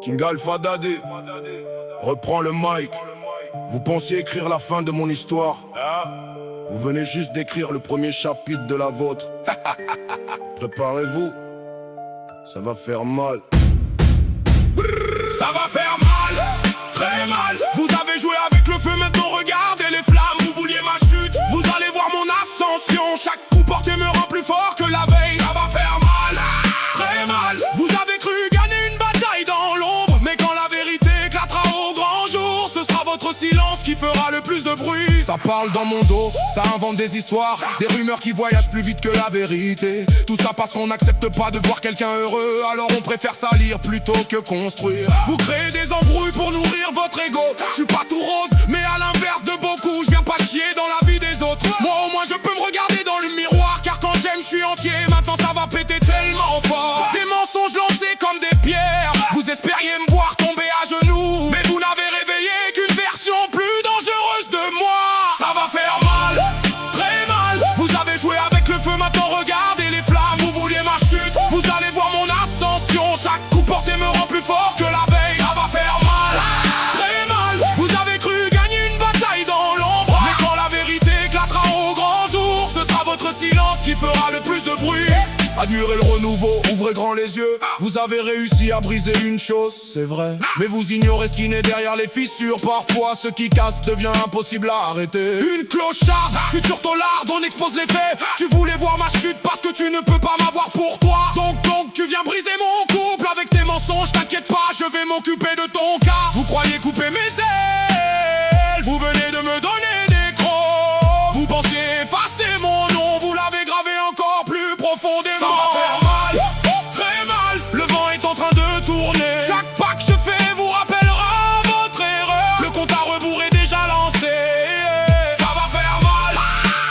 King Alpha Daddy reprend le mic. Vous pensiez écrire la fin de mon histoire? Vous venez juste d'écrire le premier chapitre de la vôtre. Préparez-vous, ça va faire mal. Ça va faire mal, très mal. Vous avez joué avec le feu, maintenant regardez les flammes. Vous vouliez ma chute, vous allez voir mon ascension. Chaque coup porté me rend plus fort que la veille. Ça va faire mal, très mal. Vous avez cru gagner une bataille dans l'ombre, mais quand la vérité éclatera au grand jour, ce sera votre silence qui fera le plus de bruit. Ça parle dans mon dos, ça invente des histoires, des rumeurs qui voyagent plus vite que la vérité. Tout ça parce qu'on n'accepte pas de voir quelqu'un heureux, alors on préfère salir plutôt que construire. Vous créez des embrouilles pour nourrir votre ego. Je suis pas tout rose, mais à l'inverse de beaucoup, je viens pas chier dans la vie des autres. Moi au moins je peux me regarder dans le miroir, car quand j'aime je suis entier. Maintenant ça va péter tellement fort. Des mensonges lancés comme des pierres. Vous espériez me voir tomber à genoux, mais vous n'avez réveillé qu'une version plus dangereuse de moi. Ça va faire mal, très mal. Vous avez joué avec le feu, maintenant regardez les flammes. Vous vouliez ma chute, vous allez voir mon ascension. Chaque coup porté me rend plus fort que la veille. Ça va faire mal, très mal. Vous avez cru gagner une bataille dans l'ombre, mais quand la vérité éclatera au grand jour, ce sera votre silence qui fera le plus de bruit. Admirez le renouveau, ouvrez grand les yeux. Vous avez réussi à briser une chose, c'est vrai, mais vous ignorez ce qui naît derrière les fissures. Parfois ce qui casse devient impossible à arrêter. Une clocharde, future taularde, on expose les faits. Tu voulais voir ma chute parce que tu ne peux pas m'avoir pour toi. Donc tu viens briser mon couple avec tes mensonges. T'inquiète pas, je vais m'occuper de ton cas. Vous croyez couper mes ailes, vous venez de me donner des crocs. Vous pensiez effacer mon nom, vous l'avez gravé encore plus profondément. Ça va faire mal, très mal. Le vent est en train de tourner. Chaque pas que je fais vous rappellera votre erreur. Le compte à rebours est déjà lancé. Ça va faire mal,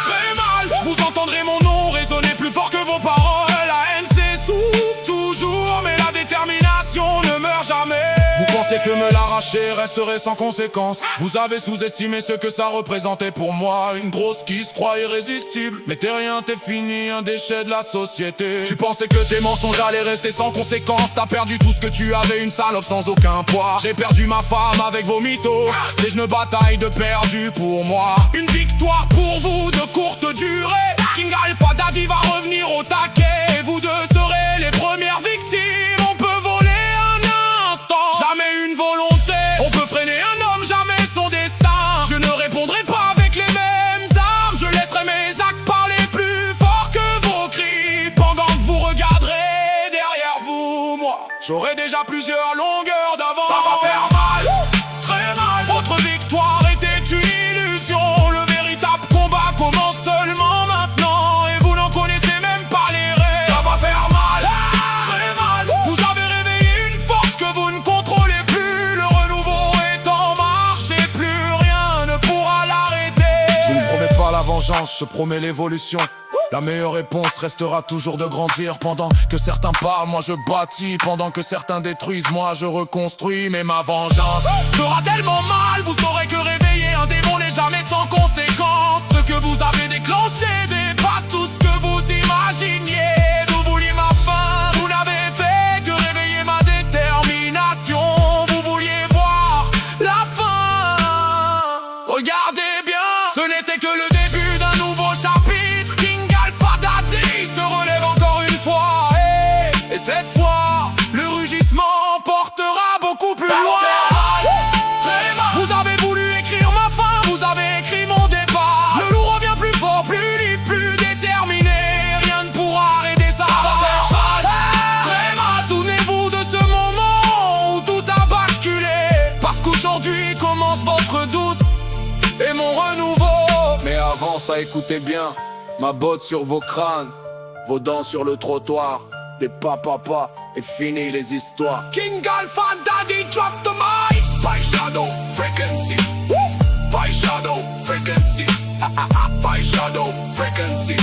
très mal. Vous entendrez mon nom résonner plus fort que vos paroles. La haine s'essouffle toujours, mais la détermination ne meurt jamais. Vous pensiez que me l'arracher resterait sans conséquence. Vous avez sous-estimé ce que ça représentait pour moi. Une grosse qui se croit irrésistible, mais t'es rien, t'es fini, un déchet de la société. Tu pensais que tes mensonges allaient rester sans conséquence. T'as perdu tout ce que tu avais, une salope sans aucun poids. J'ai perdu ma femme avec vos mythos. Ces genoux bataille de perdu pour moi. Une victoire pour vous de courte durée. King Alpha Daddy va revenir au taquet. Et vous deux serez les premières victimes. On peut voler un instant, jamais une volonté. On peut freiner un homme, jamais son destin. Je ne répondrai pas avec les mêmes armes. Je laisserai mes actes parler plus fort que vos cris. Pendant que vous regarderez derrière vous, moi j'aurai déjà plusieurs longueurs d'avance. Ça va faire mal, très mal. Votre victoire était une illusion. Le véritable combat commence seulement maintenant, et vous n'en connaissez même pas les règles. Ça va faire mal, très mal. Vous avez réveillé une force que vous ne contrôlez plus. Le renouveau est en marche et plus rien ne pourra l'arrêter. Je ne promets pas la vengeance, je promets l'évolution. La meilleure réponse restera toujours de grandir. Pendant que certains parlent, moi je bâtis. Pendant que certains détruisent, moi je reconstruis. Mais ma vengeance fera tellement mal. Vous saurez que réveiller un démon n'est jamais sans conséquence. Ce que vous avez déclenché dépasse tout ce que vous imaginiez. Vous vouliez ma fin, vous n'avez fait que réveiller ma détermination. Vous vouliez voir la fin. Regardez bien, ce n'était que le début d'un nouveau chapitre. Se relève encore une fois, et cette fois, le rugissement portera beaucoup plus loin. Vous avez voulu écrire ma fin, vous avez écrit mon départ. Le loup revient plus fort, plus libre, plus déterminé. Rien ne pourra arrêter ça. Ça va faire mal, très mal. Souvenez-vous de ce moment où tout a basculé, parce qu'aujourd'hui commence votre doute et mon renouveau. Mais avant ça, écoutez bien. Ma botte sur vos crânes, vos dents sur le trottoir. Les papa, et fini les histoires. King Alpha Daddy drop the mic. By shadow frequency. By shadow frequency. By shadow frequency.